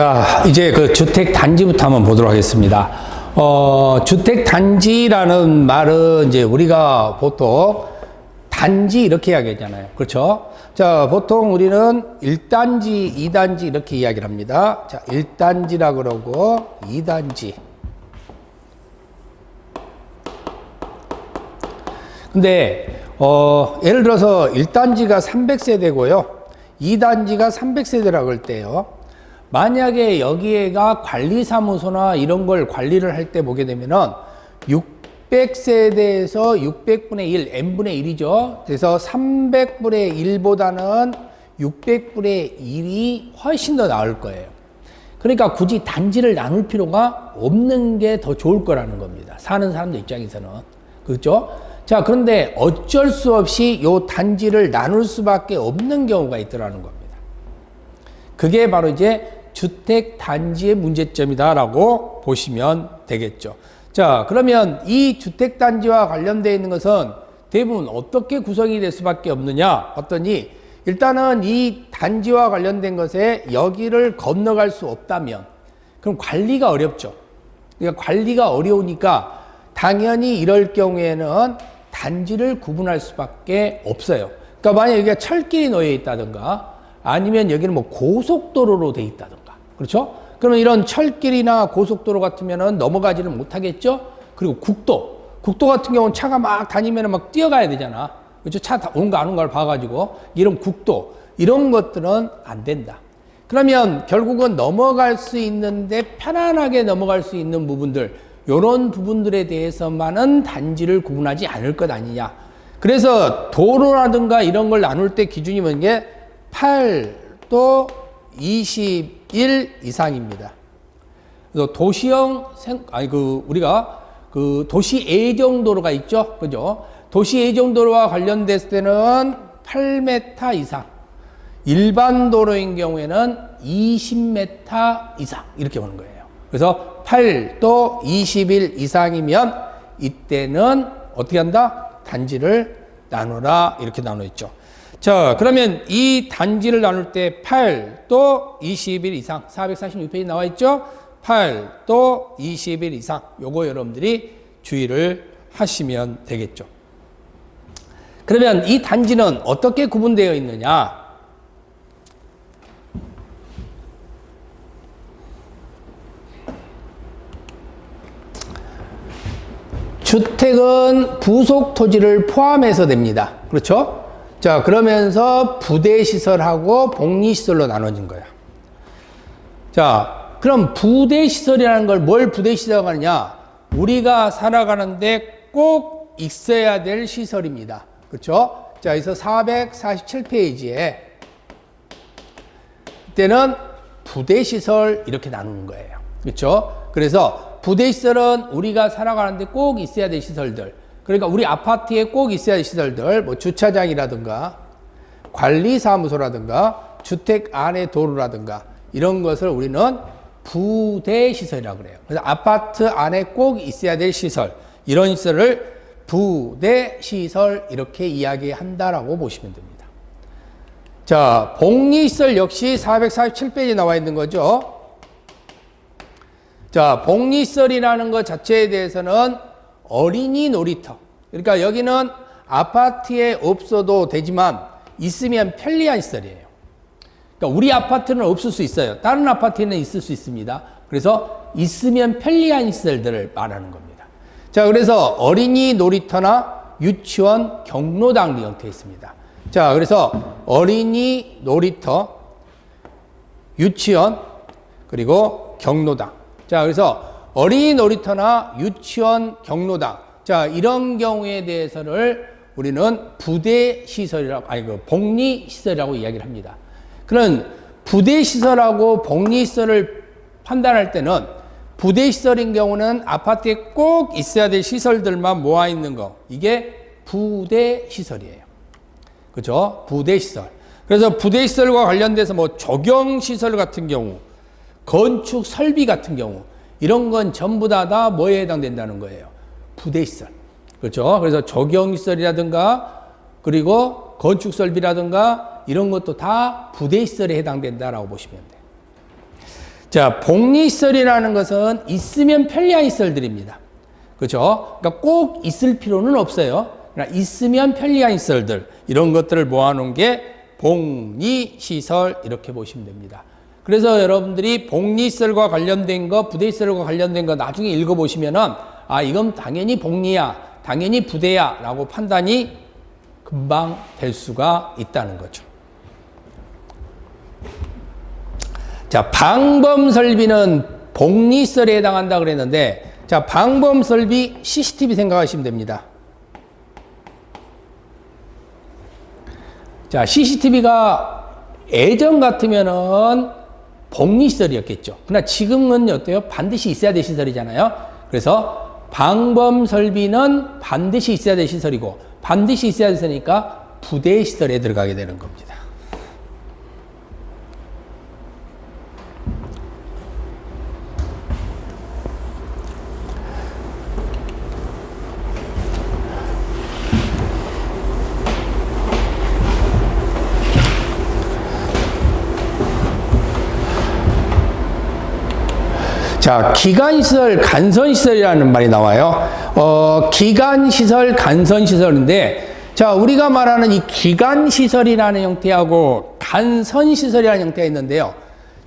자, 이제 그 주택 단지부터 한번 보도록 하겠습니다. 주택 단지라는 말은 이제 우리가 보통 단지 이렇게 이야기하잖아요. 그렇죠? 자, 보통 우리는 1단지, 2단지 이렇게 이야기를 합니다. 자, 1단지라 그러고 2단지. 근데 예를 들어서 1단지가 300세대고요. 2단지가 300세대라고 할 때요. 만약에 여기에가 관리사무소나 이런 걸 관리를 할 때 보게 되면은 600세대에서 600분의 1, n분의 1이죠. 그래서 300분의 1보다는 600분의 1이 훨씬 더 나을 거예요. 그러니까 굳이 단지를 나눌 필요가 없는 게 더 좋을 거라는 겁니다. 사는 사람들 입장에서는. 그렇죠? 자, 그런데 어쩔 수 없이 요 단지를 나눌 수밖에 없는 경우가 있더라는 겁니다. 그게 바로 이제 주택 단지의 문제점이다라고 보시면 되겠죠. 자, 그러면 이 주택 단지와 관련되어 있는 것은 대부분 어떻게 구성이 될 수밖에 없느냐 봤더니, 일단은 이 단지와 관련된 것에 여기를 건너갈 수 없다면 그럼 관리가 어렵죠. 그러니까 관리가 어려우니까 당연히 이럴 경우에는 단지를 구분할 수밖에 없어요. 그러니까 만약 여기가 철길이 놓여 있다든가 아니면 여기는 뭐 고속도로로 돼 있다든가, 그렇죠? 그러면 이런 철길이나 고속도로 같으면은 넘어가지를 못하겠죠? 그리고 국도 같은 경우는 차가 막 다니면은 막 뛰어가야 되잖아. 그렇죠? 차 오는 거 안 오는 걸 봐가지고 이런 국도, 이런 것들은 안 된다. 그러면 결국은 넘어갈 수 있는데 편안하게 넘어갈 수 있는 부분들, 이런 부분들에 대해서만은 단지를 구분하지 않을 것 아니냐. 그래서 도로라든가 이런 걸 나눌 때 기준이 뭔 게 8도 21 이상입니다. 그래서 도시형 우리가 그 도시 예정도로가 있죠. 그죠? 도시 예정도로와 관련됐을 때는 8m 이상. 일반 도로인 경우에는 20m 이상. 이렇게 오는 거예요. 그래서 8도 21 이상이면 이때는 어떻게 한다? 단지를 나누라. 이렇게 나눠 있죠. 자, 그러면 이 단지를 나눌 때 8도 21 이상, 446페이지 나와 있죠? 8도 21 이상. 요거 여러분들이 주의를 하시면 되겠죠. 그러면 이 단지는 어떻게 구분되어 있느냐? 주택은 부속 토지를 포함해서 됩니다. 그렇죠? 자, 그러면서 부대시설하고 복리시설로 나눠진 거야. 자, 그럼 부대시설이라는 걸 뭘 부대시설이라고 하느냐? 우리가 살아가는데 꼭 있어야 될 시설입니다. 그렇죠? 자, 여기서 447페이지에 이때는 부대시설 이렇게 나누는 거예요. 그렇죠? 그래서 부대시설은 우리가 살아가는데 꼭 있어야 될 시설들. 그러니까 우리 아파트에 꼭 있어야 할 시설들, 뭐 주차장이라든가 관리사무소라든가 주택 안의 도로라든가 이런 것을 우리는 부대시설이라고 그래요. 그래서 아파트 안에 꼭 있어야 될 시설, 이런 시설을 부대시설 이렇게 이야기한다라고 보시면 됩니다. 자, 복리시설 역시 447페이지에 나와 있는 거죠. 자, 복리시설이라는 것 자체에 대해서는 어린이 놀이터. 그러니까 여기는 아파트에 없어도 되지만 있으면 편리한 시설이에요. 그러니까 우리 아파트는 없을 수 있어요. 다른 아파트에는 있을 수 있습니다. 그래서 있으면 편리한 시설들을 말하는 겁니다. 자, 그래서 어린이 놀이터나 유치원, 경로당 형태에 있습니다. 자, 그래서 어린이 놀이터, 유치원, 그리고 경로당. 자, 그래서 어린이 놀이터나 유치원, 경로당. 자, 이런 경우에 대해서를 우리는 부대시설이라고, 복리시설이라고 이야기를 합니다. 그런 부대시설하고 복리시설을 판단할 때는 부대시설인 경우는 아파트에 꼭 있어야 될 시설들만 모아 있는 거. 이게 부대시설이에요. 그죠? 부대시설. 그래서 부대시설과 관련돼서 뭐 조경시설 같은 경우, 건축 설비 같은 경우, 이런 건 전부 다 뭐에 해당된다는 거예요? 부대시설. 그렇죠? 그래서 조경시설이라든가 그리고 건축설비라든가 이런 것도 다 부대시설에 해당된다라고 보시면 돼요. 자, 복리시설이라는 것은 있으면 편리한 시설들입니다. 그죠? 그러니까 꼭 있을 필요는 없어요. 그러나 있으면 편리한 시설들, 이런 것들을 모아놓은 게 복리시설, 이렇게 보시면 됩니다. 그래서 여러분들이 복리시설과 관련된 거, 부대시설과 관련된 거 나중에 읽어보시면은, 아, 이건 당연히 복리야, 당연히 부대야, 라고 판단이 금방 될 수가 있다는 거죠. 자, 방범설비는 복리시설에 해당한다 그랬는데, 자, 방범설비 CCTV 생각하시면 됩니다. 자, CCTV가 예전 같으면은 복리시설이었겠죠. 그러나 지금은 어때요? 반드시 있어야 될 시설이잖아요. 그래서 방범설비는 반드시 있어야 될 시설이고, 반드시 있어야 되니까 부대시설에 들어가게 되는 겁니다. 자, 기관시설, 간선시설이라는 말이 나와요. 기관시설, 간선시설인데, 자, 우리가 말하는 이 기관시설이라는 형태하고 간선시설이라는 형태가 있는데요.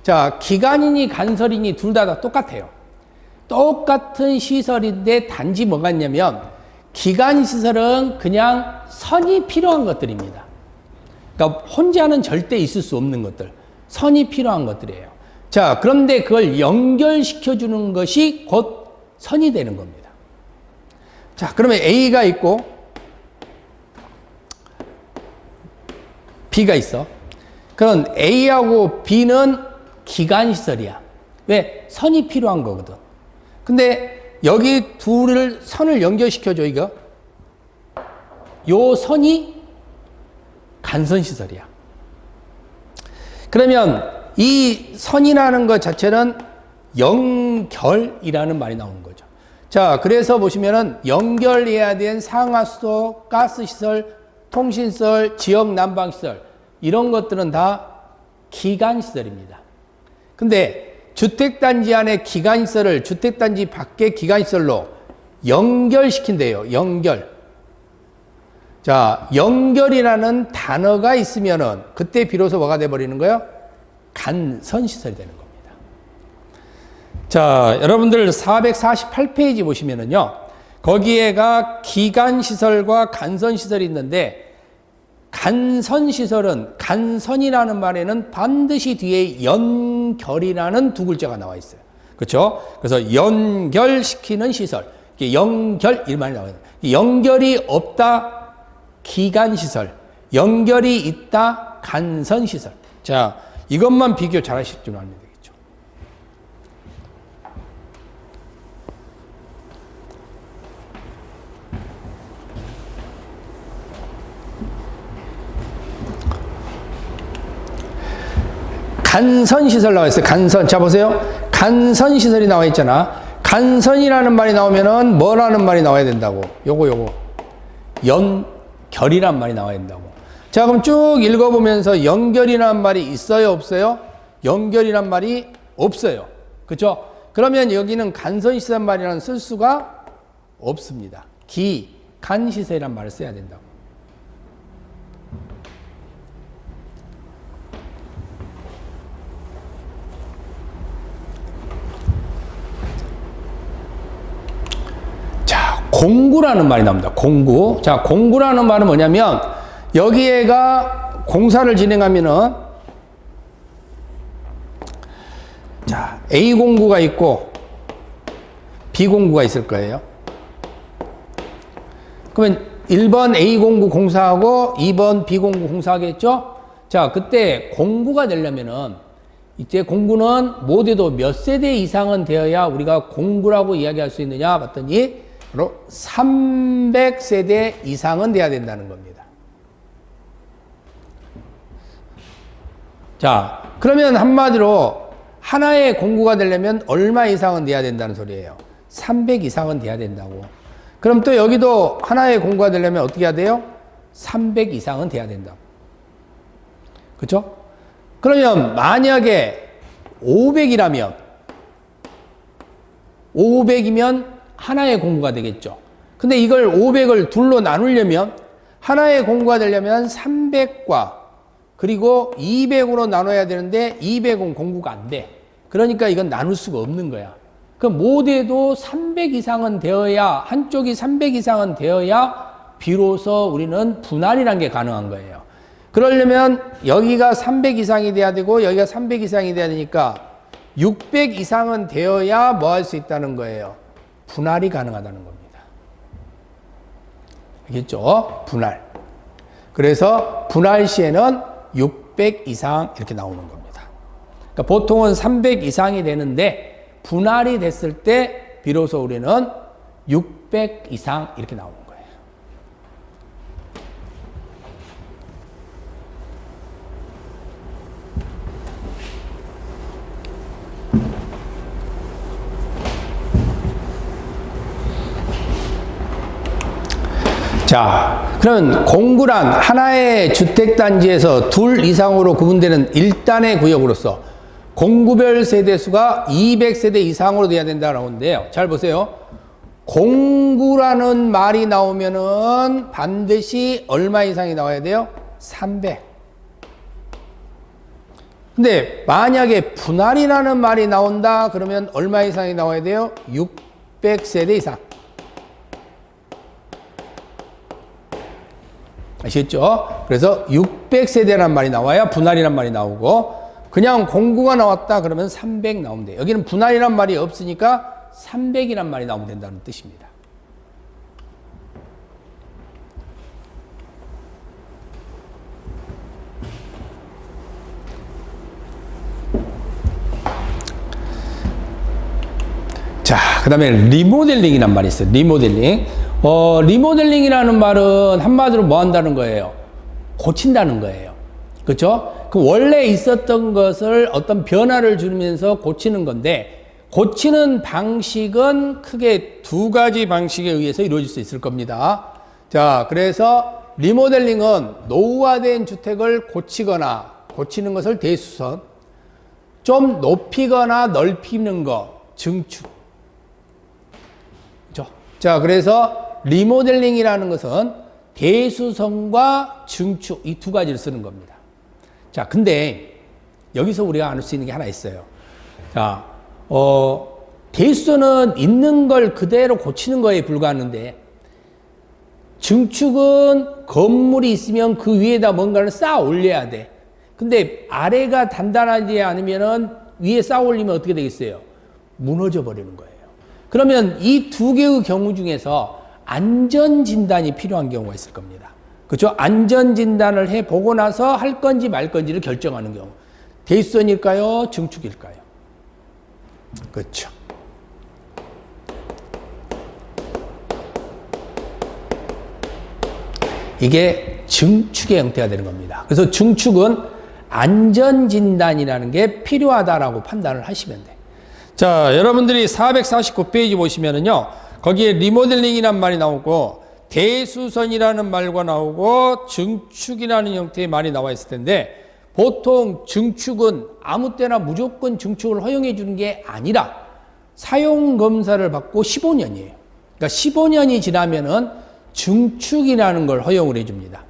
자, 기관이니 간설이니 둘 다 똑같아요. 똑같은 시설인데 단지 뭐가 있냐면, 기관시설은 그냥 선이 필요한 것들입니다. 그러니까 혼자는 절대 있을 수 없는 것들, 선이 필요한 것들이에요. 자, 그런데 그걸 연결시켜주는 것이 곧 선이 되는 겁니다. 자, 그러면 A가 있고 B가 있어. 그럼 A하고 B는 기관시설이야. 왜? 선이 필요한 거거든. 근데 여기 둘을 선을 연결시켜줘, 이거. 요 선이 간선시설이야. 그러면 이 선이라는 것 자체는 연결이라는 말이 나오는 거죠. 자, 그래서 보시면은 연결해야 된 상하수도, 가스시설, 통신시설, 지역난방시설, 이런 것들은 다 기관시설입니다. 근데 주택단지 안에 기관시설을 주택단지 밖의 기관시설로 연결시킨대요. 연결. 자, 연결이라는 단어가 있으면은 그때 비로소 뭐가 돼버리는 거예요? 간선시설이 되는 겁니다. 자, 여러분들 448페이지 보시면은요, 거기에가 기관시설과 간선시설이 있는데, 간선시설은, 간선이라는 말에는 반드시 뒤에 연결이라는 두 글자가 나와 있어요. 그렇죠? 그래서 연결시키는 시설, 연결, 이 말이 나와요. 연결이 없다, 기관시설, 연결이 있다, 간선시설. 자, 이것만 비교 잘 하실 줄 알면 되겠죠. 간선시설 나와 있어요. 간선. 자, 보세요. 간선시설이 나와 있잖아. 간선이라는 말이 나오면은 뭐라는 말이 나와야 된다고? 요거. 연결이란 말이 나와야 된다고. 자, 그럼 쭉 읽어보면서 연결이라는 말이 있어요, 없어요? 연결이란 말이 없어요. 그렇죠? 그러면 여기는 간선시설 말이라는 쓸 수가 없습니다. 간시설이란 말을 써야 된다고. 자, 공구라는 말이 나옵니다. 공구. 자, 공구라는 말은 뭐냐면, 여기에가 공사를 진행하면은, 자, A 공구가 있고 B 공구가 있을 거예요. 그러면 1번 A 공구 공사하고 2번 B 공구 공사하겠죠? 자, 그때 공구가 되려면은, 이제 공구는 모두도 몇 세대 이상은 되어야 우리가 공구라고 이야기할 수 있느냐 봤더니, 바로 300세대 이상은 돼야 된다는 겁니다. 자, 그러면 한마디로 하나의 공구가 되려면 얼마 이상은 돼야 된다는 소리예요. 300 이상은 돼야 된다고. 그럼 또 여기도 하나의 공구가 되려면 어떻게 해야 돼요? 300 이상은 돼야 된다고. 그렇죠? 그러면 만약에 500이라면 500이면 하나의 공구가 되겠죠. 근데 이걸 500을 둘로 나누려면 하나의 공구가 되려면 300과 그리고 200으로 나눠야 되는데 200은 공구가 안 돼. 그러니까 이건 나눌 수가 없는 거야. 그 모대도 300 이상은 되어야, 한쪽이 300 이상은 되어야 비로소 우리는 분할이라는 게 가능한 거예요. 그러려면 여기가 300 이상이 돼야 되고 여기가 300 이상이 돼야 되니까 600 이상은 되어야 뭐 할 수 있다는 거예요. 분할이 가능하다는 겁니다. 알겠죠? 분할. 그래서 분할 시에는 600 이상 이렇게 나오는 겁니다. 그러니까 보통은 300 이상이 되는데 분할이 됐을 때 비로소 우리는 600 이상 이렇게 나오는 거예요. 자, 그러면 공구란 하나의 주택단지에서 둘 이상으로 구분되는 1단의 구역으로서 공구별 세대수가 200세대 이상으로 돼야 된다고 나오는데요. 잘 보세요. 공구라는 말이 나오면은 반드시 얼마 이상이 나와야 돼요? 300. 근데 만약에 분할이라는 말이 나온다 그러면 얼마 이상이 나와야 돼요? 600세대 이상. 아시겠죠? 그래서 600세대란 말이 나와야 분할이란 말이 나오고 그냥 공구가 나왔다 그러면 300 나오면 돼요. 여기는 분할이란 말이 없으니까 300이란 말이 나오면 된다는 뜻입니다. 자, 그 다음에 리모델링이란 말이 있어요. 리모델링. 리모델링이라는 말은 한마디로 뭐 한다는 거예요? 고친다는 거예요. 그렇죠? 그 원래 있었던 것을 어떤 변화를 주면서 고치는 건데 고치는 방식은 크게 두 가지 방식에 의해서 이루어질 수 있을 겁니다. 자, 그래서 리모델링은 노후화된 주택을 고치거나 고치는 것을 대수선, 좀 높이거나 넓히는 거, 증축. 그렇죠? 자, 그래서 리모델링이라는 것은 대수선과 증축 이 두 가지를 쓰는 겁니다. 자, 근데 여기서 우리가 알 수 있는 게 하나 있어요. 자, 대수선은 있는 걸 그대로 고치는 거에 불과하는데 증축은 건물이 있으면 그 위에다 뭔가를 쌓아 올려야 돼. 근데 아래가 단단하지 않으면은 위에 쌓아 올리면 어떻게 되겠어요? 무너져 버리는 거예요. 그러면 이 두 개의 경우 중에서 안전진단이 필요한 경우가 있을 겁니다. 그렇죠? 안전진단을 해보고 나서 할 건지 말 건지를 결정하는 경우. 대수선일까요? 증축일까요? 그렇죠. 이게 증축의 형태가 되는 겁니다. 그래서 증축은 안전진단이라는 게 필요하다라고 판단을 하시면 돼요. 자, 여러분들이 449페이지 보시면은요, 거기에 리모델링이란 말이 나오고, 대수선이라는 말과 나오고, 증축이라는 형태의 말이 나와 있을 텐데, 보통 증축은 아무 때나 무조건 증축을 허용해 주는 게 아니라, 사용검사를 받고 15년이에요. 그러니까 15년이 지나면은 증축이라는 걸 허용을 해 줍니다.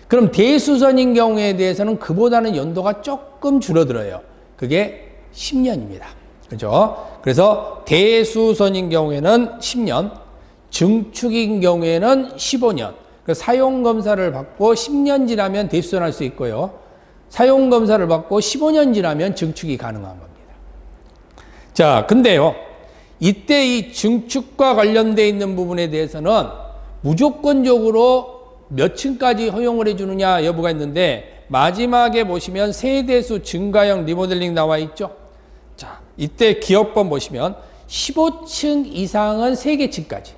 그럼 대수선인 경우에 대해서는 그보다는 연도가 조금 줄어들어요. 그게 10년입니다. 그죠? 그래서 대수선인 경우에는 10년, 증축인 경우에는 15년. 사용검사를 받고 10년 지나면 대수선할 수 있고요. 사용검사를 받고 15년 지나면 증축이 가능한 겁니다. 자, 근데요, 이때 이 증축과 관련되어 있는 부분에 대해서는 무조건적으로 몇 층까지 허용을 해주느냐 여부가 있는데, 마지막에 보시면 세대수 증가형 리모델링 나와 있죠. 자, 이때 기업번 보시면 15층 이상은 3개 층까지,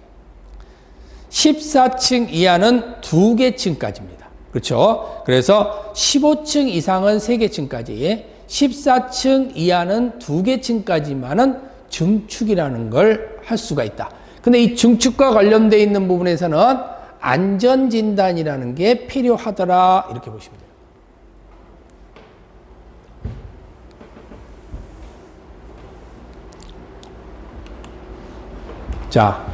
14층 이하는 2개 층까지입니다. 그렇죠? 그래서 15층 이상은 3개 층까지, 14층 이하는 2개 층까지만은 증축이라는 걸 할 수가 있다. 근데 이 증축과 관련되어 있는 부분에서는 안전진단이라는 게 필요하더라, 이렇게 보시면 돼요. 자,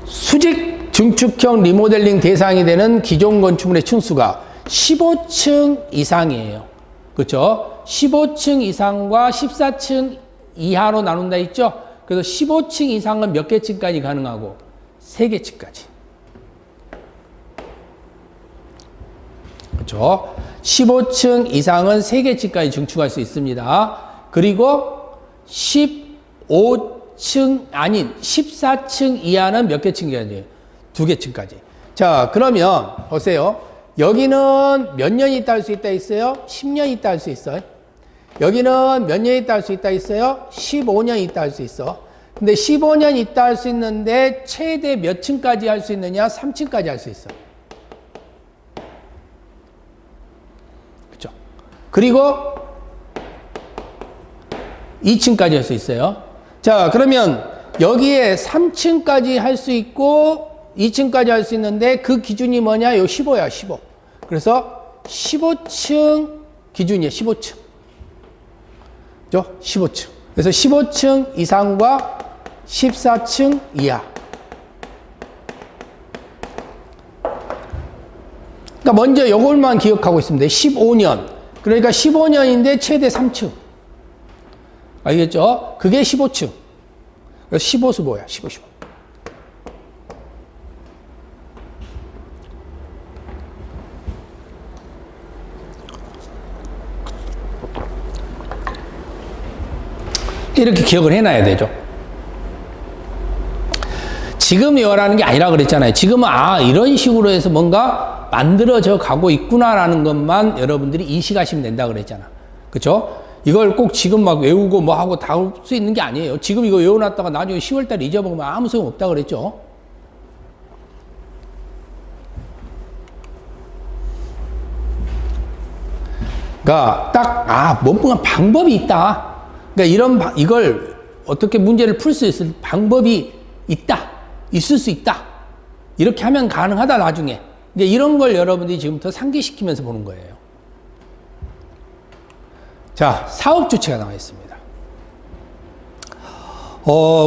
수직 증축형 리모델링 대상이 되는 기존 건축물의 층수가 15층 이상이에요. 그렇죠? 15층 이상과 14층 이하로 나눈다 했죠? 그래서 15층 이상은 몇 개 층까지 가능하고 3개 층까지. 그렇죠? 15층 이상은 3개 층까지 증축할 수 있습니다. 그리고 15층 아닌 14층 이하는 몇 개 층까지? 2개 층까지. 자, 그러면 보세요. 여기는 몇 년 있다 할 수 있다 있어요? 10년 있다 할 수 있어요. 여기는 몇 년 있다 할 수 있다 있어요? 15년 있다 할 수 있어. 근데 15년 있다 할 수 있는데 최대 몇 층까지 할 수 있느냐? 3층까지 할 수 있어. 그렇죠? 그리고 2층까지 할 수 있어요. 자, 그러면 여기에 3층까지 할 수 있고 2층까지 할 수 있는데 그 기준이 뭐냐? 요 15야, 15. 그래서 15층 기준이에요, 15층. 그죠? 15층. 그래서 15층 이상과 14층 이하. 그러니까 먼저 요걸만 기억하고 있으면 돼. 15년. 그러니까 15년인데 최대 3층. 알겠죠? 그게 15층. 그래서 15수 뭐야? 15, 15. 이렇게 기억을 해놔야 되죠. 지금 이거라는 게 아니라 그랬잖아요. 지금은 이런 식으로 해서 뭔가 만들어져 가고 있구나라는 것만 여러분들이 인식하시면 된다 그랬잖아. 그렇죠? 이걸 꼭 지금 막 외우고 뭐 하고 다 할 수 있는 게 아니에요. 지금 이거 외워놨다가 나중에 10월달에 잊어먹으면 아무 소용 없다 그랬죠. 그러니까 딱 뭔가 방법이 있다. 그러니까 이걸 어떻게 문제를 풀 수 있을 방법이 있을 수 있다. 이렇게 하면 가능하다, 나중에. 이제 이런 걸 여러분들이 지금부터 상기시키면서 보는 거예요. 자, 사업 주체가 나와 있습니다.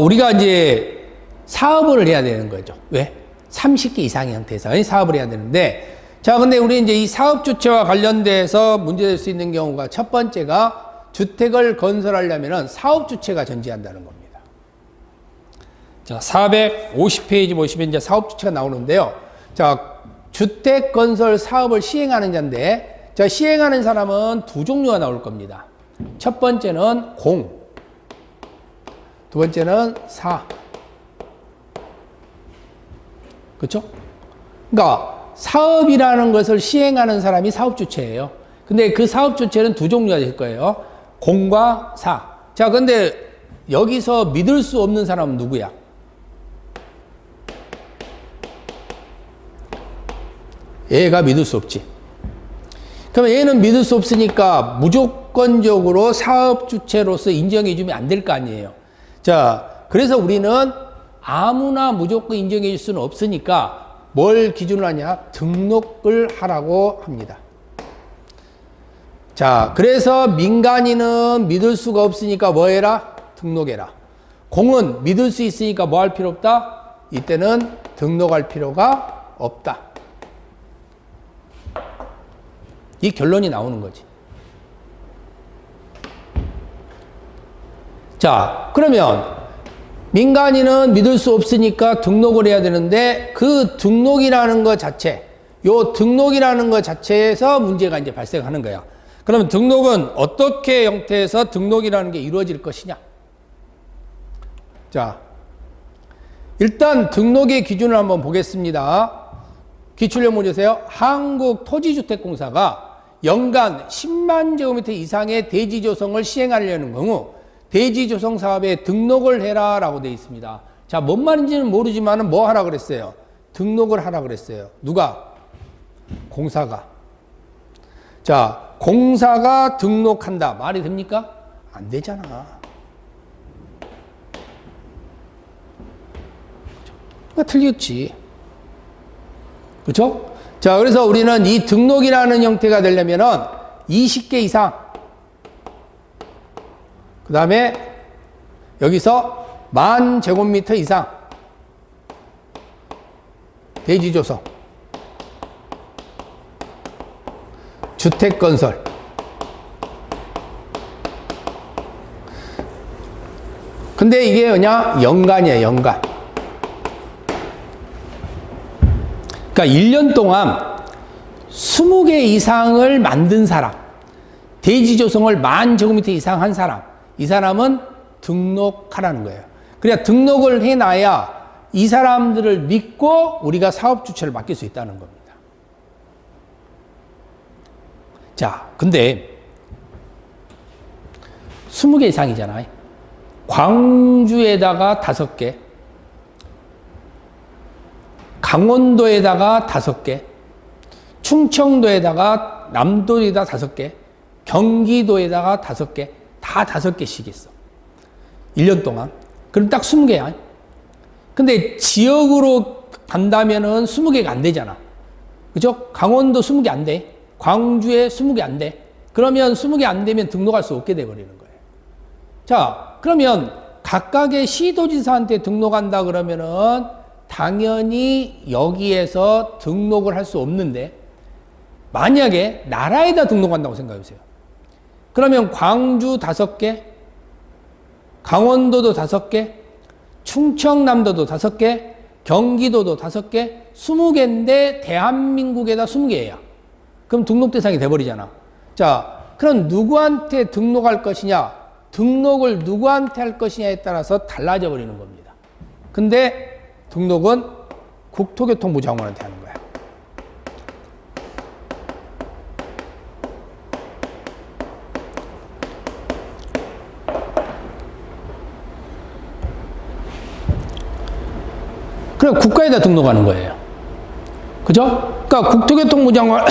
우리가 이제 사업을 해야 되는 거죠. 왜? 30개 이상의 형태에서 사업을 해야 되는데, 자, 근데 우리 이제 이 사업 주체와 관련돼서 문제될 수 있는 경우가 첫 번째가 주택을 건설하려면 사업 주체가 존재한다는 겁니다. 자, 450페이지 보시면 이제 사업 주체가 나오는데요. 자, 주택 건설 사업을 시행하는 자인데, 자, 시행하는 사람은 두 종류가 나올 겁니다. 첫 번째는 공, 두 번째는 사. 그렇죠? 그러니까 사업이라는 것을 시행하는 사람이 사업 주체예요. 근데 그 사업 주체는 두 종류가 될 거예요. 공과 사. 자, 근데 여기서 믿을 수 없는 사람은 누구야? 얘가 믿을 수 없지. 그러면 얘는 믿을 수 없으니까 무조건적으로 사업 주체로서 인정해 주면 안 될 거 아니에요. 자, 그래서 우리는 아무나 무조건 인정해 줄 수는 없으니까 뭘 기준으로 하냐? 등록을 하라고 합니다. 자, 그래서 민간인은 믿을 수가 없으니까 뭐 해라? 등록해라. 공은 믿을 수 있으니까 뭐 할 필요 없다? 이때는 등록할 필요가 없다. 이 결론이 나오는 거지. 자, 그러면 민간인은 믿을 수 없으니까 등록을 해야 되는데 그 등록이라는 것 자체, 요 등록이라는 것 자체에서 문제가 이제 발생하는 거야. 그러면 등록은 어떻게 형태에서 등록이라는 게 이루어질 것이냐? 자, 일단 등록의 기준을 한번 보겠습니다. 기출력 문제세요. 한국토지주택공사가 연간 10만 제곱미터 이상의 대지 조성을 시행하려는 경우 대지 조성 사업에 등록을 해라 라고 되어 있습니다. 자, 뭔 말인지는 모르지만 뭐 하라 그랬어요? 등록을 하라 그랬어요. 누가? 공사가. 자, 공사가 등록한다. 말이 됩니까? 안 되잖아. 그러니까 틀렸지. 그렇죠? 자, 그래서 우리는 이 등록이라는 형태가 되려면은 20개 이상, 그 다음에 여기서 10,000제곱미터 이상, 대지조성, 주택건설, 근데 이게 뭐냐? 연간이에요, 연간. 그러니까 1년 동안 20개 이상을 만든 사람, 대지조성을 10,000제곱미터 이상 한 사람, 이 사람은 등록하라는 거예요. 그래야 등록을 해놔야 이 사람들을 믿고 우리가 사업 주체를 맡길 수 있다는 겁니다. 자, 근데 20개 이상이잖아요. 광주에다가 5개, 강원도에다가 5개, 충청도에다가 남도에다 5개, 경기도에다가 5개, 다 5개씩 있어. 1년 동안. 그럼 딱 20개야. 근데 지역으로 간다면은 20개가 안 되잖아. 그죠? 강원도 20개 안 돼. 광주에 20개 안 돼. 그러면 20개 안 되면 등록할 수 없게 돼버리는 거예요. 자, 그러면 각각의 시도지사한테 등록한다 그러면은 당연히 여기에서 등록을 할 수 없는데, 만약에 나라에다 등록한다고 생각해 보세요. 그러면 광주 5개, 강원도도 5개, 충청남도도 5개, 경기도도 5개, 20개인데 대한민국에다 20개야. 그럼 등록 대상이 돼버리잖아. 자, 그럼 누구한테 등록할 것이냐? 등록을 누구한테 할 것이냐에 따라서 달라져 버리는 겁니다. 근데 등록은 국토교통부 장관한테 하는 거야. 그럼 국가에다 등록하는 거예요. 그죠? 그러니까 국토교통부 장관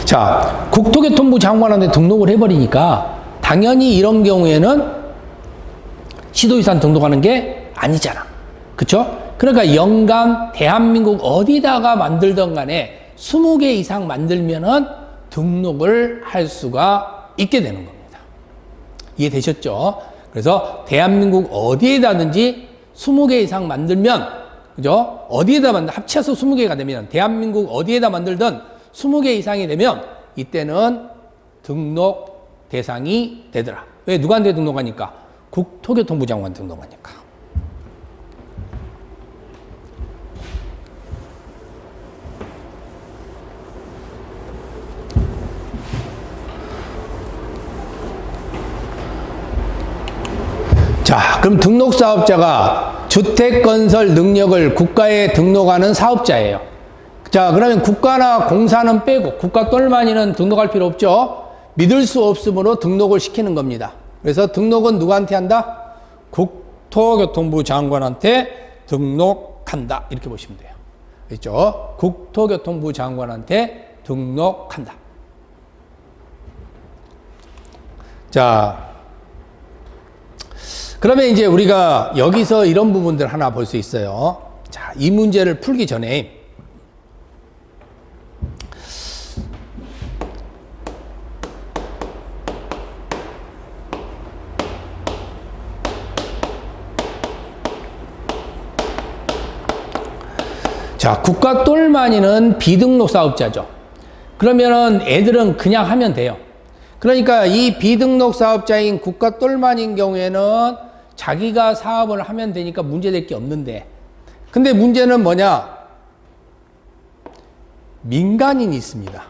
자, 국토교통부 장관한테 등록을 해버리니까 당연히 이런 경우에는 시도유산 등록하는 게 아니잖아. 그쵸? 그러니까 연간 대한민국 어디다가 만들던 간에 20개 이상 만들면은 등록을 할 수가 있게 되는 겁니다. 이해되셨죠? 그래서 대한민국 어디에다든지 20개 이상 만들면, 그죠? 어디에다 합쳐서 20개가 되면, 대한민국 어디에다 만들든 20개 이상이 되면 이때는 등록 대상이 되더라. 왜? 누구한테 등록하니까? 국토교통부 장관 등록하니까. 자, 그럼 등록사업자가 주택건설 능력을 국가에 등록하는 사업자예요. 자, 그러면 국가나 공사는 빼고, 국가 똘마니는 등록할 필요 없죠. 믿을 수 없으므로 등록을 시키는 겁니다. 그래서 등록은 누구한테 한다? 국토교통부 장관한테 등록한다. 이렇게 보시면 돼요. 그렇죠? 국토교통부 장관한테 등록한다. 자, 그러면 이제 우리가 여기서 이런 부분들 하나 볼 수 있어요. 자, 이 문제를 풀기 전에 자, 국가 똘마니는 비등록 사업자죠. 그러면은 애들은 그냥 하면 돼요. 그러니까 이 비등록 사업자인 국가 똘마니인 경우에는 자기가 사업을 하면 되니까 문제될 게 없는데, 근데 문제는 뭐냐? 민간인이 있습니다.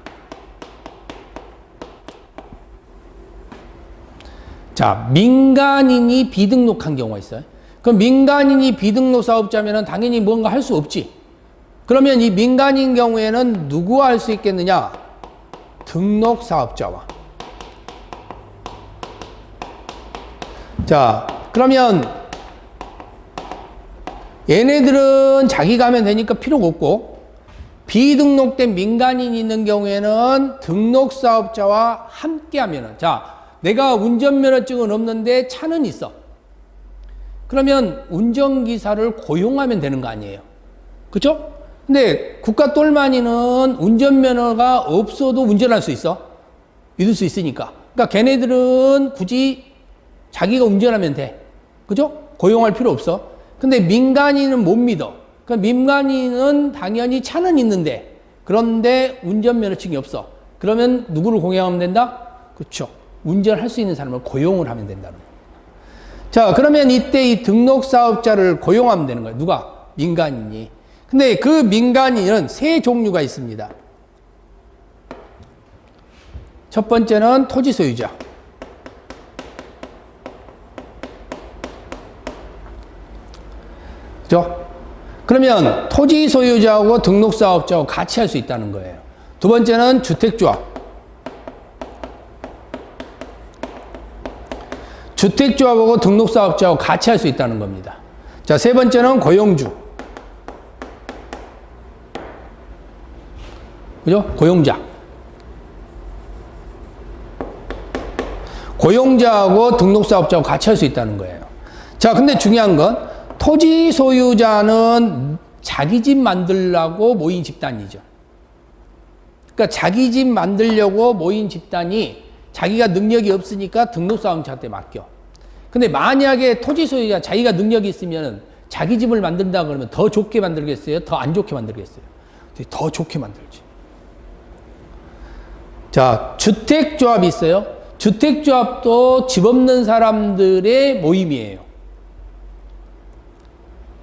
자, 민간인이 비등록한 경우가 있어요. 그럼 민간인이 비등록 사업자면은 당연히 뭔가 할 수 없지. 그러면 이 민간인 경우에는 누구와 할 수 있겠느냐? 등록 사업자와. 자, 그러면 얘네들은 자기가 하면 되니까 필요가 없고, 비등록된 민간인이 있는 경우에는 등록 사업자와 함께 하면은, 자, 내가 운전면허증은 없는데 차는 있어. 그러면 운전기사를 고용하면 되는 거 아니에요. 그쵸? 근데 국가 똘마니는 운전면허가 없어도 운전할 수 있어. 믿을 수 있으니까. 그러니까 걔네들은 굳이 자기가 운전하면 돼. 그죠? 고용할 필요 없어. 근데 민간인은 못 믿어. 그러니까 민간인은 당연히 차는 있는데, 그런데 운전면허증이 없어. 그러면 누구를 고용하면 된다? 그렇죠. 운전할 수 있는 사람을 고용을 하면 된다는 거예요. 자, 그러면 이때 이 등록사업자를 고용하면 되는 거예요. 누가? 민간인이. 근데 그 민간인은 세 종류가 있습니다. 첫 번째는 토지 소유자. 그죠? 그러면 토지 소유자하고 등록사업자하고 같이 할 수 있다는 거예요. 두 번째는 주택조합. 주택조합하고 등록사업자하고 같이 할 수 있다는 겁니다. 자, 세 번째는 고용주. 그죠? 고용자. 고용자하고 등록사업자하고 같이 할 수 있다는 거예요. 자, 근데 중요한 건 토지 소유자는 자기 집 만들려고 모인 집단이죠. 그러니까 자기 집 만들려고 모인 집단이 자기가 능력이 없으니까 등록사업자한테 맡겨. 근데 만약에 토지 소유자 자기가 능력이 있으면 자기 집을 만든다 그러면 더 좋게 만들겠어요? 더 안 좋게 만들겠어요? 더 좋게 만들지. 자, 주택조합이 있어요. 주택조합도 집 없는 사람들의 모임이에요.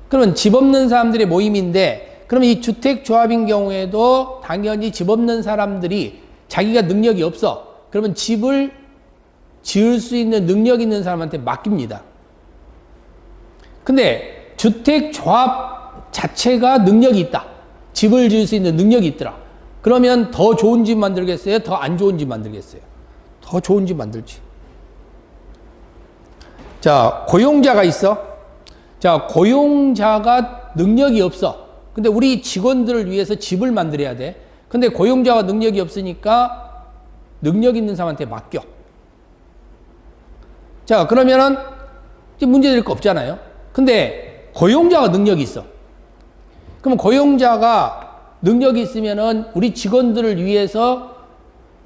그러면 집 없는 사람들의 모임인데, 그러면 이 주택조합인 경우에도 당연히 집 없는 사람들이 자기가 능력이 없어. 그러면 집을 지을 수 있는 능력 있는 사람한테 맡깁니다. 근데 주택조합 자체가 능력이 있다. 집을 지을 수 있는 능력이 있더라. 그러면 더 좋은 집 만들겠어요? 더 안 좋은 집 만들겠어요? 더 좋은 집 만들지. 자, 고용자가 있어. 자, 고용자가 능력이 없어. 근데 우리 직원들을 위해서 집을 만들어야 돼. 근데 고용자가 능력이 없으니까 능력 있는 사람한테 맡겨. 자, 그러면은 문제될 거 없잖아요. 근데 고용자가 능력이 있어. 그럼 고용자가 능력이 있으면은 우리 직원들을 위해서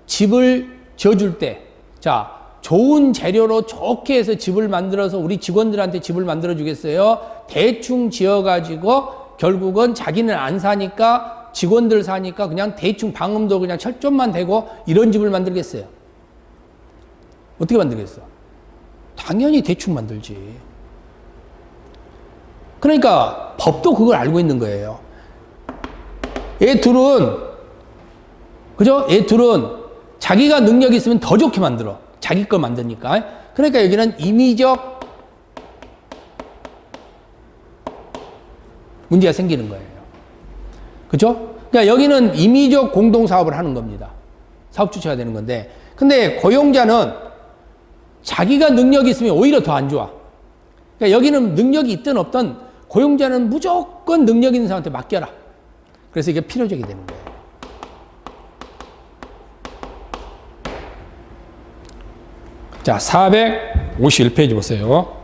집을 지어줄 때, 자, 좋은 재료로 좋게 해서 집을 만들어서 우리 직원들한테 집을 만들어 주겠어요? 대충 지어가지고 결국은 자기는 안 사니까 직원들 사니까 그냥 대충 방음도 그냥 철조만 대고 이런 집을 만들겠어요? 어떻게 만들겠어? 당연히 대충 만들지. 그러니까 법도 그걸 알고 있는 거예요. 얘 둘은, 그죠? 얘 둘은 자기가 능력이 있으면 더 좋게 만들어. 자기 거 만드니까. 그러니까 여기는 임의적 문제가 생기는 거예요. 그죠? 그러니까 여기는 임의적 공동사업을 하는 겁니다. 사업 주체가 되는 건데. 근데 고용자는 자기가 능력이 있으면 오히려 더 안 좋아. 그러니까 여기는 능력이 있든 없든 고용자는 무조건 능력 있는 사람한테 맡겨라. 그래서 이게 필요적이 되는 거예요. 자, 451페이지 보세요.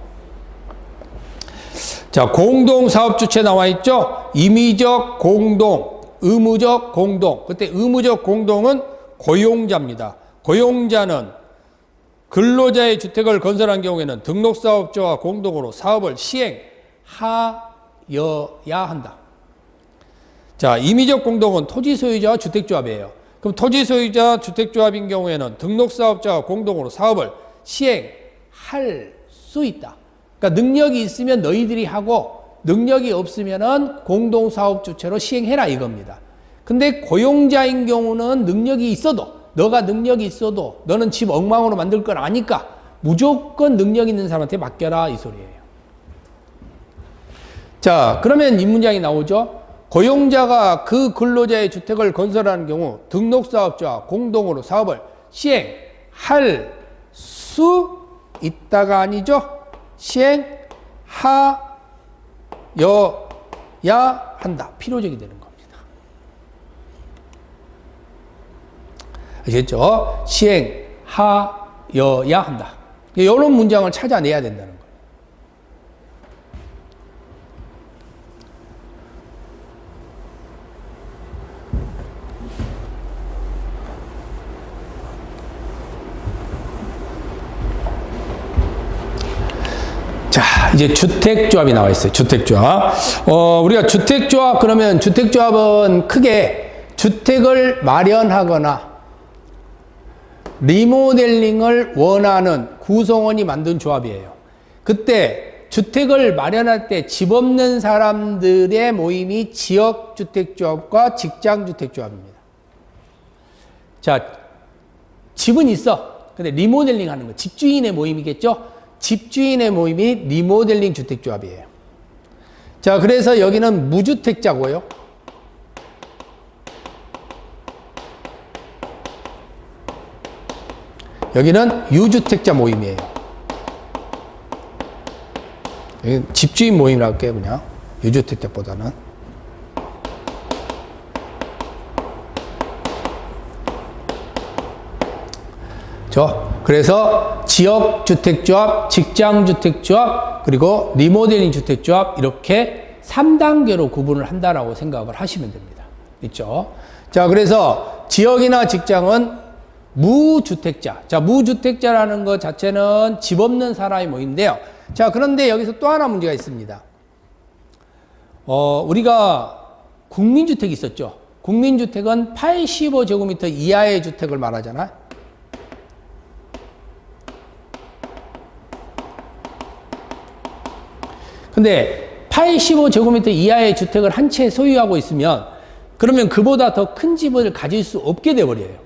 자, 공동사업 주체 나와 있죠? 임의적 공동, 의무적 공동. 그때 의무적 공동은 고용자입니다. 고용자는 근로자의 주택을 건설한 경우에는 등록사업자와 공동으로 사업을 시행하여야 한다. 자, 임의적 공동은 토지 소유자와 주택조합이에요. 그럼 토지 소유자 주택조합인 경우에는 등록사업자와 공동으로 사업을 시행할 수 있다. 그러니까 능력이 있으면 너희들이 하고 능력이 없으면은 공동사업 주체로 시행해라 이겁니다. 근데 고용자인 경우는 능력이 있어도, 너가 능력이 있어도 너는 집 엉망으로 만들 걸 아니까 무조건 능력 있는 사람한테 맡겨라 이 소리예요. 자, 그러면 이 문장이 나오죠. 고용자가 그 근로자의 주택을 건설하는 경우 등록사업자와 공동으로 사업을 시행할 수 있다가 아니죠. 시행하여야 한다. 필요적이 되는 겁니다. 아시겠죠? 시행하여야 한다. 이런 문장을 찾아내야 된다는 거예요. 이제 주택조합이 나와 있어요. 주택조합. 우리가 주택조합 그러면 주택조합은 크게 주택을 마련하거나 리모델링을 원하는 구성원이 만든 조합이에요. 그때 주택을 마련할 때 집 없는 사람들의 모임이 지역주택조합과 직장주택조합입니다. 자, 집은 있어. 근데 리모델링 하는 거. 집주인의 모임이겠죠? 집주인의 모임이 리모델링 주택조합이에요. 자, 그래서 여기는 무주택자고요. 여기는 유주택자 모임이에요. 여기 집주인 모임이라고 할게요, 그냥. 유주택자보다는. 그래서 지역주택조합, 직장주택조합, 그리고 리모델링 주택조합 이렇게 3단계로 구분을 한다라고 생각을 하시면 됩니다. 있죠? 자, 그래서 지역이나 직장은 무주택자. 자, 무주택자라는 것 자체는 집 없는 사람이 모인데요. 자, 그런데 여기서 또 하나 문제가 있습니다. 우리가 국민주택이 있었죠. 국민주택은 85제곱미터 이하의 주택을 말하잖아요. 근데 85제곱미터 이하의 주택을 한 채 소유하고 있으면 그러면 그보다 더 큰 집을 가질 수 없게 돼버려요.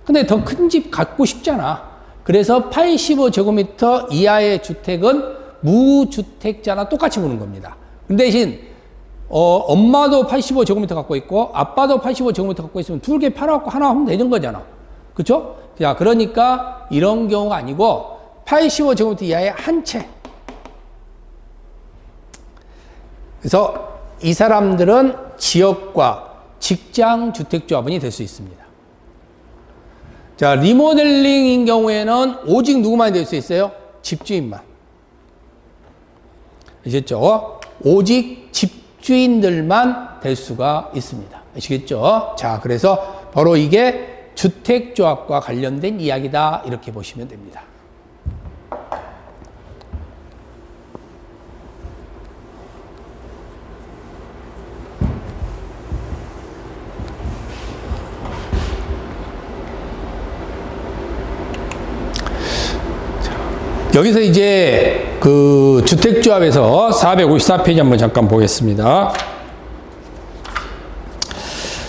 근데 더 큰 집 갖고 싶잖아. 그래서 85제곱미터 이하의 주택은 무주택자나 똑같이 보는 겁니다. 그 대신 엄마도 85제곱미터 갖고 있고 아빠도 85제곱미터 갖고 있으면 두 개 팔아갖고 하나 하면 되는 거잖아. 그렇죠? 자, 그러니까 이런 경우가 아니고 85제곱미터 이하의 한 채. 그래서 이 사람들은 지역과 직장 주택조합원이 될 수 있습니다. 자, 리모델링인 경우에는 오직 누구만 될 수 있어요? 집주인만. 아시겠죠? 오직 집주인들만 될 수가 있습니다. 아시겠죠? 자, 그래서 바로 이게 주택조합과 관련된 이야기다. 이렇게 보시면 됩니다. 여기서 이제 그 주택조합에서 454페이지 한번 잠깐 보겠습니다.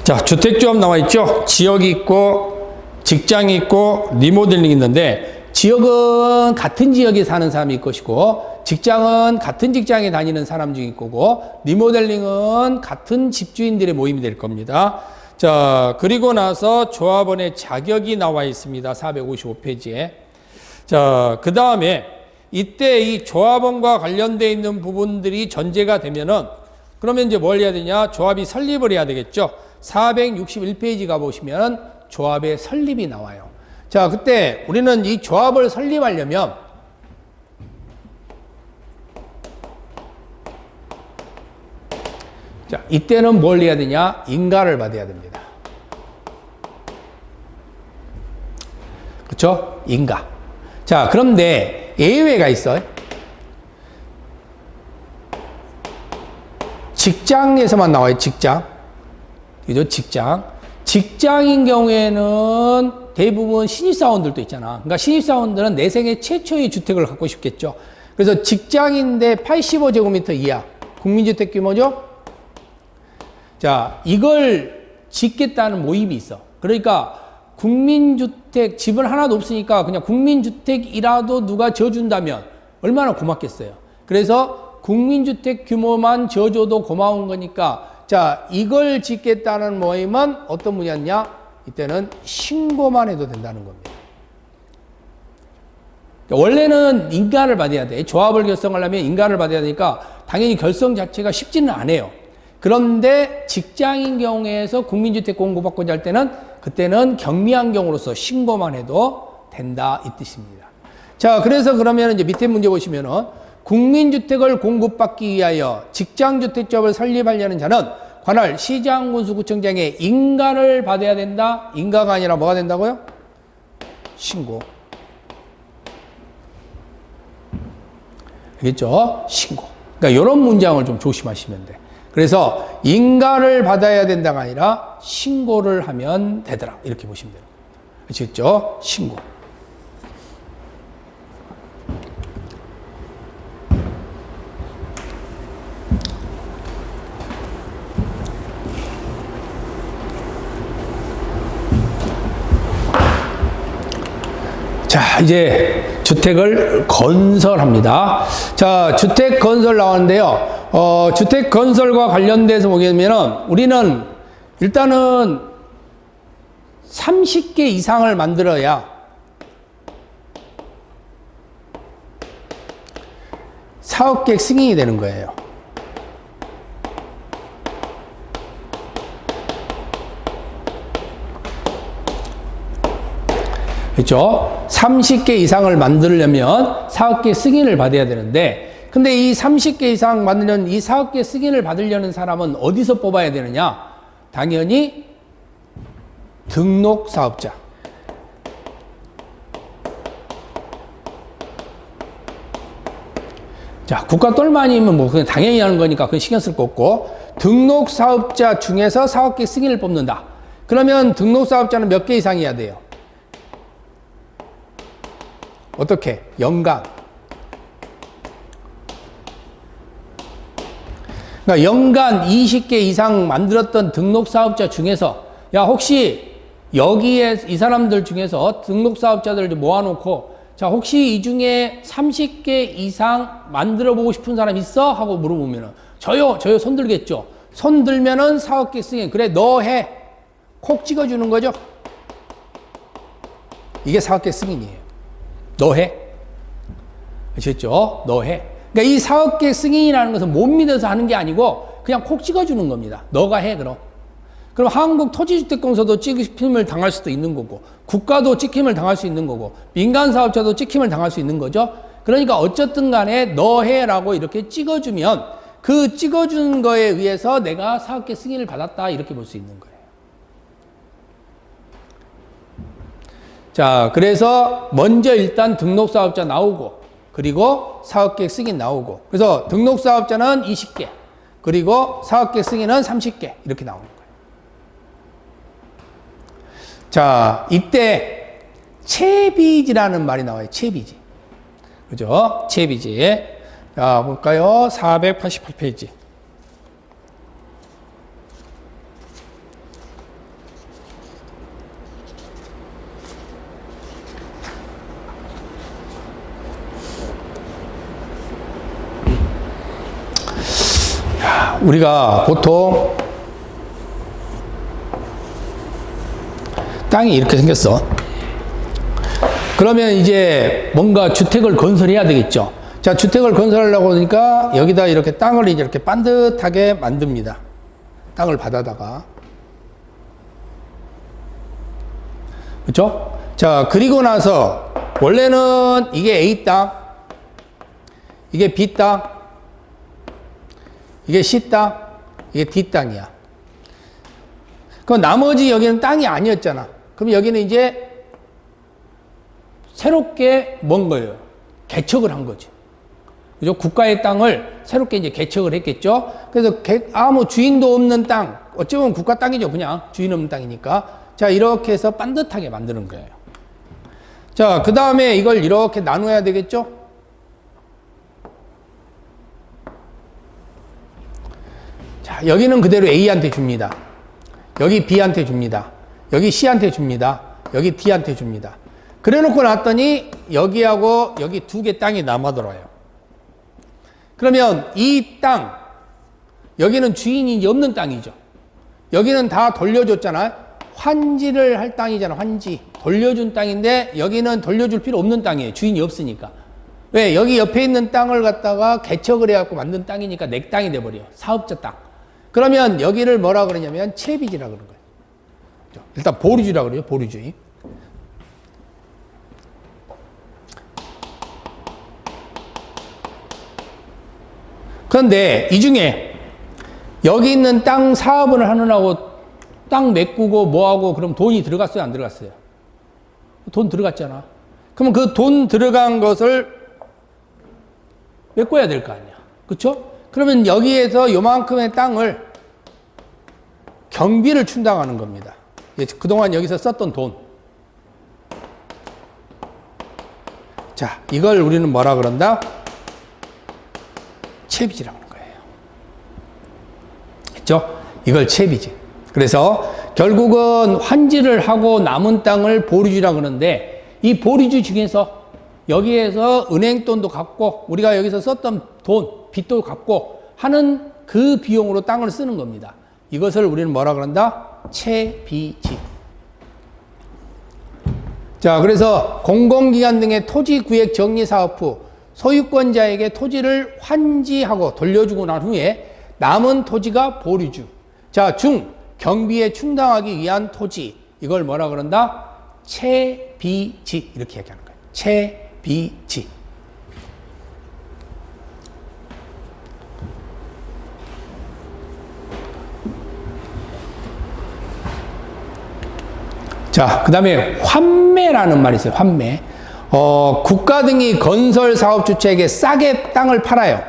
자, 주택조합 나와 있죠? 지역이 있고, 직장이 있고, 리모델링이 있는데, 지역은 같은 지역에 사는 사람이 있을 것이고, 직장은 같은 직장에 다니는 사람 중일 거고, 리모델링은 같은 집주인들의 모임이 될 겁니다. 자, 그리고 나서 조합원의 자격이 나와 있습니다. 455페이지에. 자, 그 다음에 이때 이 조합원과 관련되어 있는 부분들이 전제가 되면은 그러면 이제 뭘 해야 되냐? 조합이 설립을 해야 되겠죠. 461페이지 가보시면 조합의 설립이 나와요. 자, 그때 우리는 이 조합을 설립하려면 자, 이때는 뭘 해야 되냐? 인가를 받아야 됩니다. 그렇죠? 인가. 자, 그런데 예외가 있어요. 직장에서만 나와요, 직장. 그죠? 직장. 직장인 경우에는 대부분 신입사원들도 있잖아. 그러니까 신입사원들은 내 생애 최초의 주택을 갖고 싶겠죠. 그래서 직장인데 85제곱미터 이하. 국민주택 규모죠? 자, 이걸 짓겠다는 모임이 있어. 그러니까 국민주택, 집은 하나도 없으니까 그냥 국민주택이라도 누가 지어준다면 얼마나 고맙겠어요. 그래서 국민주택 규모만 지어줘도 고마운 거니까 자, 이걸 짓겠다는 모임은 어떤 분이었냐? 이때는 신고만 해도 된다는 겁니다. 원래는 인가를 받아야 돼. 조합을 결성하려면 인가를 받아야 되니까 당연히 결성 자체가 쉽지는 않아요. 그런데 직장인 경우에서 국민주택 공급받고자 할 때는 그때는 경미한 경우로서 신고만 해도 된다 이 뜻입니다. 자, 그래서 그러면 이제 밑에 문제 보시면은 국민주택을 공급받기 위하여 직장주택조합을 설립하려는 자는 관할 시장군수구청장의 인가를 받아야 된다. 인가가 아니라 뭐가 된다고요? 신고. 알겠죠? 신고. 그러니까 이런 문장을 좀 조심하시면 돼. 그래서 인가를 받아야 된다가 아니라 신고를 하면 되더라. 이렇게 보시면 돼요. 아시겠죠? 신고. 자, 이제 주택을 건설합니다. 자, 주택 건설 나왔는데요. 주택 건설과 관련돼서 보면 우리는 일단은 30개 이상을 만들어야 사업계획 승인이 되는 거예요. 그렇죠? 30개 이상을 만들려면 사업계 승인을 받아야 되는데, 근데 이 30개 이상 만드는 이 사업계 승인을 받으려는 사람은 어디서 뽑아야 되느냐? 당연히 등록 사업자. 자, 국가 똘마니면 뭐 그냥 당연히 하는 거니까 그건 신경 쓸 거 없고, 등록 사업자 중에서 사업계 승인을 뽑는다. 그러면 등록 사업자는 몇 개 이상이어야 돼요? 어떻게? 연간. 그러니까 연간 20개 이상 만들었던 등록 사업자 중에서, 야, 혹시 여기에 이 사람들 중에서 등록 사업자들 모아놓고, 자, 혹시 이 중에 30개 이상 만들어 보고 싶은 사람 있어? 하고 물어보면은, 저요 손 들겠죠? 손 들면은 사업계 승인. 그래, 너 해. 콕 찍어주는 거죠? 이게 사업계 승인이에요. 너 해. 아시겠죠? 너 해. 그러니까 이 사업계획 승인이라는 것은 못 믿어서 하는 게 아니고 그냥 콕 찍어주는 겁니다. 너가 해, 그럼. 그럼 한국토지주택공사도 찍힘을 당할 수도 있는 거고, 국가도 찍힘을 당할 수 있는 거고, 민간 사업자도 찍힘을 당할 수 있는 거죠. 그러니까 어쨌든 간에 너 해라고 이렇게 찍어주면 그 찍어준 거에 의해서 내가 사업계획 승인을 받았다, 이렇게 볼 수 있는 거예요. 자, 그래서 먼저 일단 등록사업자 나오고, 그리고 사업계획 승인 나오고, 그래서 등록사업자는 20개, 그리고 사업계획 승인은 30개, 이렇게 나오는 거예요. 자, 이때 채비지라는 말이 나와요. 채비지. 그죠? 채비지. 자, 볼까요? 488페이지. 우리가 보통 땅이 이렇게 생겼어. 그러면 이제 뭔가 주택을 건설해야 되겠죠. 자, 주택을 건설하려고 하니까 여기다 이렇게 땅을 이제 이렇게 반듯하게 만듭니다. 땅을 받아다가. 그렇죠? 자, 그리고 나서 원래는 이게 A 땅, 이게 B 땅, 이게 C 땅, 이게 D 땅이야. 그럼 나머지 여기는 땅이 아니었잖아. 그럼 여기는 이제 새롭게 뭔 거예요? 개척을 한 거지. 그죠? 국가의 땅을 새롭게 이제 개척을 했겠죠? 그래서 아무 주인도 없는 땅, 어찌보면 국가 땅이죠. 그냥 주인 없는 땅이니까. 자, 이렇게 해서 반듯하게 만드는 거예요. 자, 그 다음에 이걸 이렇게 나눠야 되겠죠? 자, 여기는 그대로 A한테 줍니다. 여기 B한테 줍니다. 여기 C한테 줍니다. 여기 D한테 줍니다. 그래 놓고 났더니 여기하고 여기 두 개 땅이 남아돌아요. 그러면 이 땅, 여기는 주인이 없는 땅이죠. 여기는 다 돌려줬잖아. 환지를 할 땅이잖아. 환지. 돌려준 땅인데 여기는 돌려줄 필요 없는 땅이에요. 주인이 없으니까. 왜? 여기 옆에 있는 땅을 갖다가 개척을 해갖고 만든 땅이니까 내 땅이 돼버려. 사업자 땅. 그러면 여기를 뭐라 그러냐면 채비지라 그러는 거예요. 일단 보류지라 그래요. 보류지. 그런데 이 중에 여기 있는 땅 사업을 하느라고 땅 메꾸고 뭐하고 그럼 돈이 들어갔어요? 안 들어갔어요? 돈 들어갔잖아. 그러면 그 돈 들어간 것을 메꿔야 될 거 아니야. 그쵸? 그러면 여기에서 요만큼의 땅을 경비를 충당하는 겁니다. 그동안 여기서 썼던 돈. 자, 이걸 우리는 뭐라 그런다? 채비지라고 하는 거예요. 그렇죠? 이걸 채비지. 그래서 결국은 환지를 하고 남은 땅을 보류지라고 그러는데, 이 보류지 중에서 여기에서 은행 돈도 갚고 우리가 여기서 썼던 돈, 빚도 갚고 하는 그 비용으로 땅을 쓰는 겁니다. 이것을 우리는 뭐라 그런다? 채비지. 자, 그래서 공공기관 등의 토지 구획 정리 사업 후 소유권자에게 토지를 환지하고 돌려주고 난 후에 남은 토지가 보류주. 자, 경비에 충당하기 위한 토지. 이걸 뭐라 그런다? 채비지. 이렇게 얘기하는 거예요. 채비지. 자, 그 다음에 환매라는 말이 있어요. 환매. 국가 등이 건설 사업 주체에게 싸게 땅을 팔아요.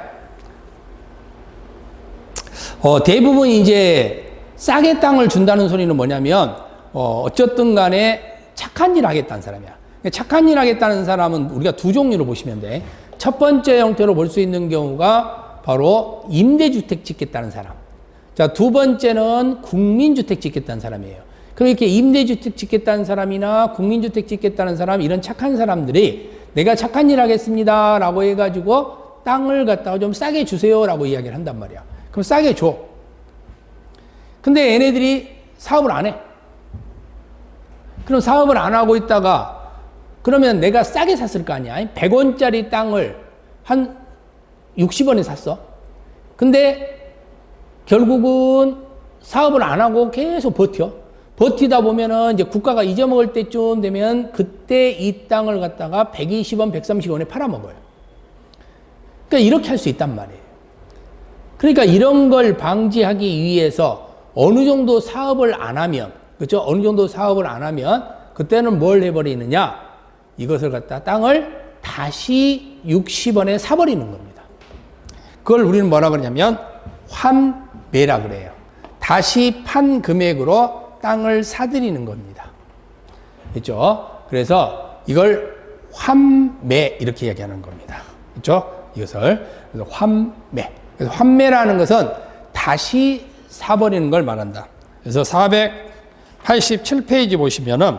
대부분 이제 싸게 땅을 준다는 소리는 뭐냐면, 어쨌든 간에 착한 일 하겠다는 사람이야. 착한 일 하겠다는 사람은 우리가 두 종류로 보시면 돼. 첫 번째 형태로 볼 수 있는 경우가 바로 임대주택 짓겠다는 사람. 자, 두 번째는 국민주택 짓겠다는 사람이에요. 그럼 이렇게 임대주택 짓겠다는 사람이나 국민주택 짓겠다는 사람, 이런 착한 사람들이 내가 착한 일 하겠습니다 라고 해가지고 땅을 갖다가 좀 싸게 주세요 라고 이야기를 한단 말이야. 그럼 싸게 줘. 근데 얘네들이 사업을 안 해. 그럼 사업을 안 하고 있다가 그러면 내가 싸게 샀을 거 아니야. 100원짜리 땅을 한 60원에 샀어. 근데 결국은 사업을 안 하고 계속 버티다 보면은 이제 국가가 잊어먹을 때쯤 되면 그때 이 땅을 갖다가 120원, 130원에 팔아먹어요. 그러니까 이렇게 할 수 있단 말이에요. 그러니까 이런 걸 방지하기 위해서 어느 정도 사업을 안 하면, 그렇죠? 어느 정도 사업을 안 하면 그때는 뭘 해버리느냐? 이것을 갖다 땅을 다시 60원에 사버리는 겁니다. 그걸 우리는 뭐라 그러냐면 환매라 그래요. 다시 판 금액으로 땅을 사들이는 겁니다. 그렇죠? 그래서 이걸 환매 이렇게 얘기하는 겁니다. 그렇죠? 이것을 그래서 환매. 그래서 환매라는 것은 다시 사버리는 걸 말한다. 그래서 487페이지 보시면은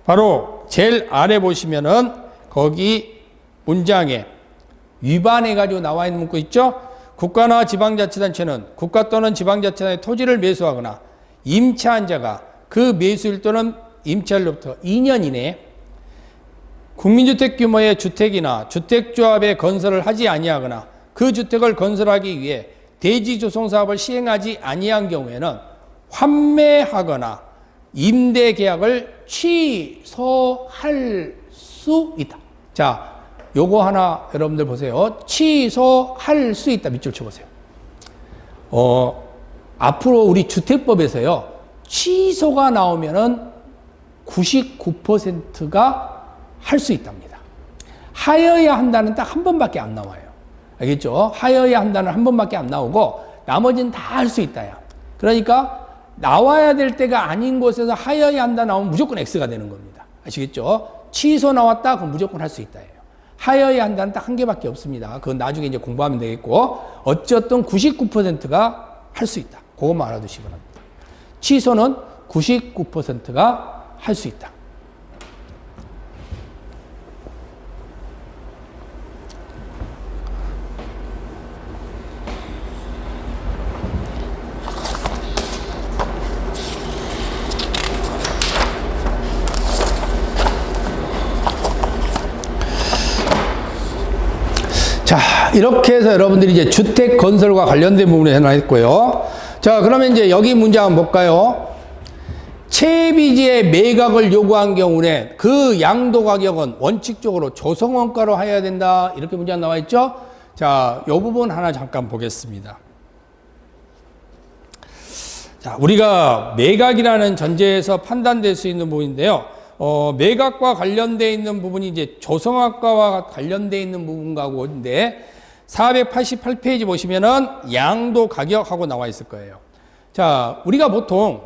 바로 제일 아래 보시면은 거기 문장에 위반해 가지고 나와 있는 문구 있죠? 국가나 지방자치단체는 국가 또는 지방자치단의 토지를 매수하거나 임차한 자가 그 매수일 또는 임차일로부터 2년 이내에 국민주택 규모의 주택이나 주택조합의 건설을 하지 아니하거나 그 주택을 건설하기 위해 대지조성사업을 시행하지 아니한 경우에는 환매하거나 임대계약을 취소할 수 있다. 자, 요거 하나 여러분들 보세요. 취소할 수 있다. 밑줄 쳐보세요. 앞으로 우리 주택법에서요, 취소가 나오면은 99%가 할 수 있답니다. 하여야 한다는 딱 한 번밖에 안 나와요. 알겠죠? 하여야 한다는 한 번밖에 안 나오고, 나머지는 다 할 수 있다야. 그러니까, 나와야 될 때가 아닌 곳에서 하여야 한다 나오면 무조건 X가 되는 겁니다. 아시겠죠? 취소 나왔다? 그럼 무조건 할 수 있다예요. 하여야 한다는 딱 한 개밖에 없습니다. 그건 나중에 이제 공부하면 되겠고, 어쨌든 99%가 할 수 있다. 그것만 알아두시기 바랍니다. 취소는 99%가 할 수 있다. 자, 이렇게 해서 여러분들이 이제 주택 건설과 관련된 부분을 해놨고요. 자, 그러면 이제 여기 문제 한번 볼까요? 채비지의 매각을 요구한 경우에 그 양도 가격은 원칙적으로 조성원가로 해야 된다. 이렇게 문제가 나와 있죠? 자, 이 부분 하나 잠깐 보겠습니다. 자, 우리가 매각이라는 전제에서 판단될 수 있는 부분인데요. 매각과 관련되어 있는 부분이 이제 조성학과와 관련되어 있는 부분과고인데, 488페이지 보시면은 양도 가격하고 나와 있을 거예요. 자, 우리가 보통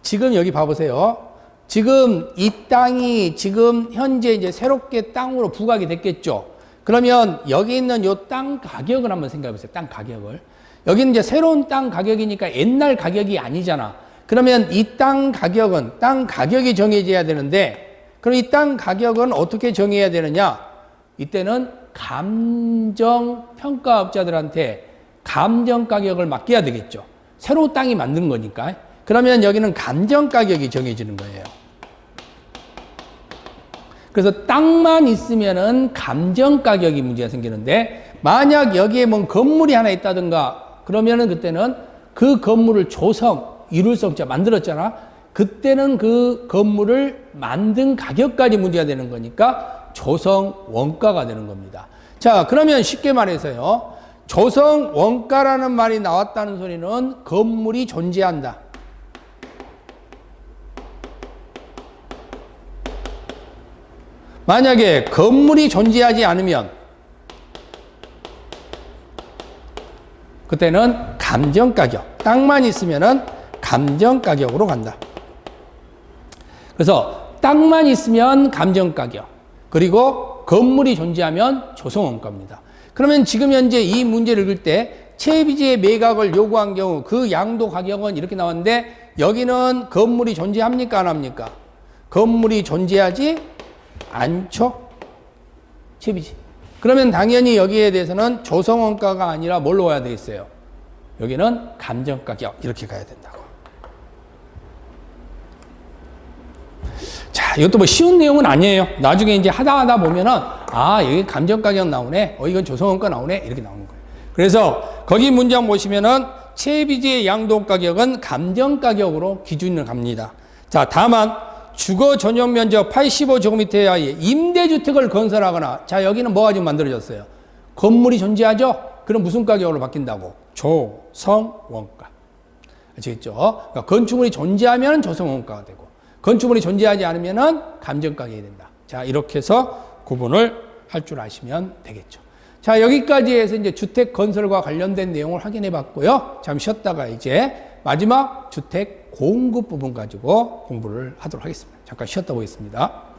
지금 여기 봐보세요. 지금 이 땅이 지금 현재 이제 새롭게 땅으로 부각이 됐겠죠. 그러면 여기 있는 요 땅 가격을 한번 생각해 보세요. 땅 가격을. 여기는 이제 새로운 땅 가격이니까 옛날 가격이 아니잖아. 그러면 이 땅 가격은 땅 가격이 정해져야 되는데, 그럼 이 땅 가격은 어떻게 정해야 되느냐? 이때는 감정평가업자들한테 감정 가격을 맡겨야 되겠죠. 새로 땅이 만든 거니까. 그러면 여기는 감정 가격이 정해지는 거예요. 그래서 땅만 있으면은 감정 가격이 문제가 생기는데, 만약 여기에 뭐 건물이 하나 있다든가 그러면은 그때는 그 건물을 이룰성자 만들었잖아. 그때는 그 건물을 만든 가격까지 문제가 되는 거니까 조성 원가가 되는 겁니다. 자, 그러면 쉽게 말해서요, 조성 원가라는 말이 나왔다는 소리는 건물이 존재한다. 만약에 건물이 존재하지 않으면 그때는 감정가격, 땅만 있으면은 감정가격으로 간다. 그래서 땅만 있으면 감정가격, 그리고 건물이 존재하면 조성원가입니다. 그러면 지금 현재 이 문제를 읽을 때 채비지의 매각을 요구한 경우 그 양도 가격은 이렇게 나왔는데, 여기는 건물이 존재합니까 안 합니까? 건물이 존재하지 않죠? 채비지. 그러면 당연히 여기에 대해서는 조성원가가 아니라 뭘로 가야 되겠어요? 여기는 감정가격 이렇게 가야 된다고. 자, 이것도 뭐 쉬운 내용은 아니에요. 나중에 이제 하다 보면은 여기 감정가격 나오네, 이건 조성원가 나오네, 이렇게 나오는 거예요. 그래서 거기 문장 보시면은 채비지의 양도가격은 감정가격으로 기준을 갑니다. 자, 다만 주거 전용 면적 85제곱미터 이하의 임대주택을 건설하거나, 자, 여기는 뭐가 지금 만들어졌어요? 건물이 존재하죠? 그럼 무슨 가격으로 바뀐다고? 조성원가. 아시겠죠? 그러니까 건축물이 존재하면 조성원가가 되고, 건축물이 존재하지 않으면 감정가격이 된다. 자, 이렇게 해서 구분을 할 줄 아시면 되겠죠. 자, 여기까지 해서 이제 주택 건설과 관련된 내용을 확인해 봤고요. 잠시 쉬었다가 이제 마지막 주택 공급 부분 가지고 공부를 하도록 하겠습니다. 잠깐 쉬었다 보겠습니다.